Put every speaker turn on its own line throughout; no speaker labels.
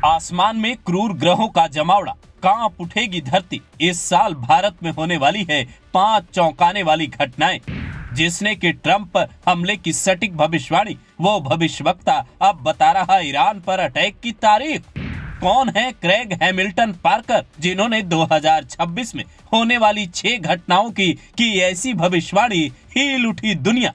आसमान में क्रूर ग्रहों का जमावड़ा, कांप उठेगी धरती। इस साल भारत में होने वाली है 5 चौंकाने वाली घटनाएं। जिसने की ट्रंप पर हमले की सटीक भविष्यवाणी, वो भविष्यवक्ता अब बता रहा ईरान पर अटैक की तारीख। कौन है क्रेग हैमिल्टन पार्कर, जिन्होंने 2026 में होने वाली 6 घटनाओं की ऐसी भविष्यवाणी, हिल उठी दुनिया।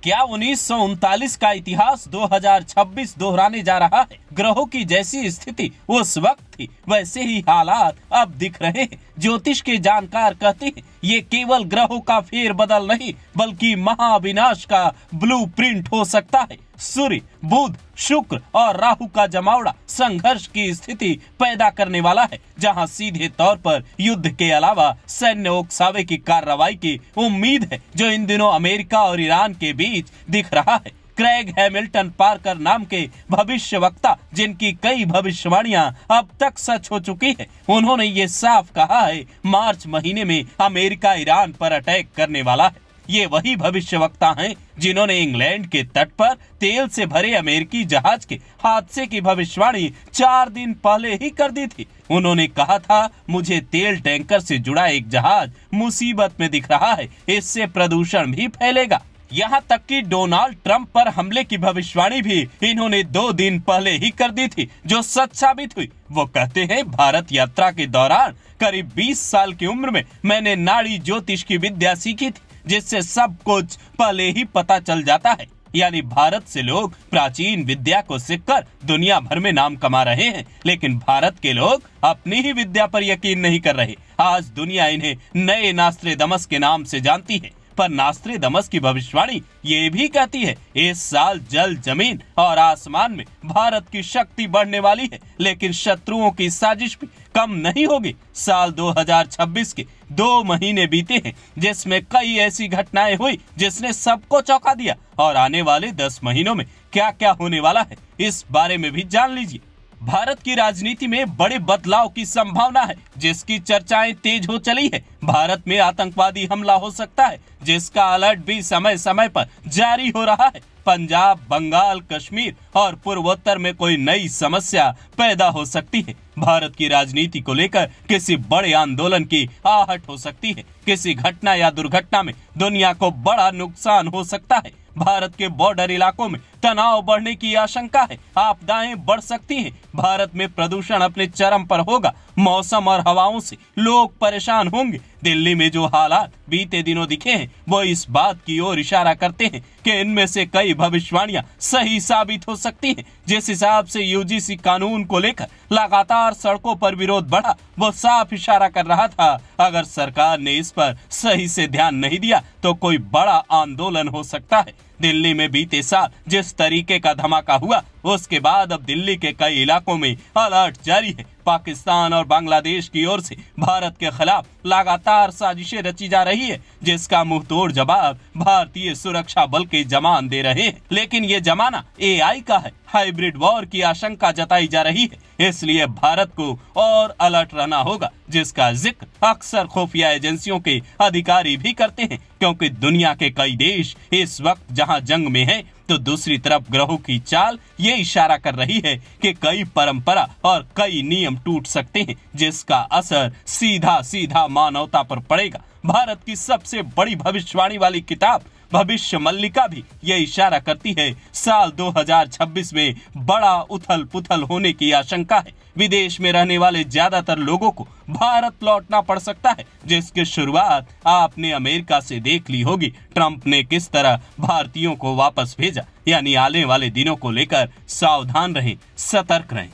क्या 1939 का इतिहास 2026 दोहराने जा रहा है? ग्रहों की जैसी स्थिति उस वक्त थी, वैसे ही हालात अब दिख रहे हैं। ज्योतिष के जानकार कहते हैं ये केवल ग्रहों का फेरबदल नहीं, बल्कि महाविनाश का ब्लूप्रिंट हो सकता है। सूर्य, बुध, शुक्र और राहु का जमावड़ा संघर्ष की स्थिति पैदा करने वाला है, जहां सीधे तौर पर युद्ध के अलावा सैन्य उकसावे की कार्रवाई की उम्मीद है, जो इन दिनों अमेरिका और ईरान के बीच दिख रहा है। क्रेग हैमिल्टन पार्कर नाम के भविष्यवक्ता, जिनकी कई भविष्यवाणियां अब तक सच हो चुकी है, उन्होंने ये साफ कहा है मार्च महीने में अमेरिका ईरान पर अटैक करने वाला है। ये वही भविष्यवक्ता हैं जिन्होंने इंग्लैंड के तट पर तेल से भरे अमेरिकी जहाज के हादसे की भविष्यवाणी 4 दिन पहले ही कर दी थी। उन्होंने कहा था, मुझे तेल टैंकर से जुड़ा एक जहाज मुसीबत में दिख रहा है, इससे प्रदूषण भी फैलेगा। यहाँ तक कि डोनाल्ड ट्रंप पर हमले की भविष्यवाणी भी इन्होंने 2 दिन पहले ही कर दी थी, जो सच साबित हुई। वो कहते हैं, भारत यात्रा के दौरान करीब 20 साल की उम्र में मैंने नाड़ी ज्योतिष की विद्या सीखी थी, जिससे सब कुछ पहले ही पता चल जाता है। यानी भारत से लोग प्राचीन विद्या को सीखकर दुनिया भर में नाम कमा रहे हैं, लेकिन भारत के लोग अपनी ही विद्या पर यकीन नहीं कर रहे। आज दुनिया इन्हें नए नास्ट्रेदमस के नाम से जानती है, पर नास्ट्रेदमस की भविष्यवाणी ये भी कहती है इस साल जल, जमीन और आसमान में भारत की शक्ति बढ़ने वाली है, लेकिन शत्रुओं की साजिश भी कम नहीं होगी। साल 2026 के 2 महीने बीते हैं, जिसमें कई ऐसी घटनाएं हुई जिसने सबको चौंका दिया, और आने वाले 10 महीनों में क्या क्या होने वाला है, इस बारे में भी जान लीजिए। भारत की राजनीति में बड़े बदलाव की संभावना है, जिसकी चर्चाएं तेज हो चली है। भारत में आतंकवादी हमला हो सकता है, जिसका अलर्ट भी समय समय पर जारी हो रहा है। पंजाब, बंगाल, कश्मीर और पूर्वोत्तर में कोई नई समस्या पैदा हो सकती है। भारत की राजनीति को लेकर किसी बड़े आंदोलन की आहट हो सकती है। किसी घटना या दुर्घटना में दुनिया को बड़ा नुकसान हो सकता है। भारत के बॉर्डर इलाकों में तनाव बढ़ने की आशंका है। आपदाएं बढ़ सकती हैं। भारत में प्रदूषण अपने चरम पर होगा। मौसम और हवाओं से लोग परेशान होंगे। दिल्ली में जो हालात बीते दिनों दिखे हैं, वो इस बात की ओर इशारा करते हैं कि इनमें से कई भविष्यवाणियां सही साबित हो सकती हैं। जिस हिसाब से यूजीसी कानून को लेकर लगातार सड़कों पर विरोध बढ़ा, वो साफ इशारा कर रहा था, अगर सरकार ने इस पर सही से ध्यान नहीं दिया तो कोई बड़ा आंदोलन हो सकता है। दिल्ली में बीते साल जिस तरीके का धमाका हुआ, उसके बाद अब दिल्ली के कई इलाकों में अलर्ट जारी है। पाकिस्तान और बांग्लादेश की ओर से भारत के खिलाफ लगातार साजिशें रची जा रही है, जिसका मुंह तोड़ जवाब भारतीय सुरक्षा बल के जवान दे रहे हैं। लेकिन ये जमाना एआई का है, हाइब्रिड वॉर की आशंका जताई जा रही है, इसलिए भारत को और अलर्ट रहना होगा, जिसका जिक्र अक्सर खुफिया एजेंसियों के अधिकारी भी करते हैं, क्योंकि दुनिया के कई देश इस वक्त जहां जंग में हैं, तो दूसरी तरफ ग्रहों की चाल ये इशारा कर रही है कि कई परंपरा और कई नियम टूट सकते हैं, जिसका असर सीधा सीधा मानवता पर पड़ेगा। भारत की सबसे बड़ी भविष्यवाणी वाली किताब भविष्य मल्लिका भी ये इशारा करती है, साल 2026 में बड़ा उथल पुथल होने की आशंका है। विदेश में रहने वाले ज्यादातर लोगों को भारत लौटना पड़ सकता है, जिसकी शुरुआत आपने अमेरिका से देख ली होगी। ट्रंप ने किस तरह भारतीयों को वापस भेजा। यानी आने वाले दिनों को लेकर सावधान रहें, सतर्क रहें।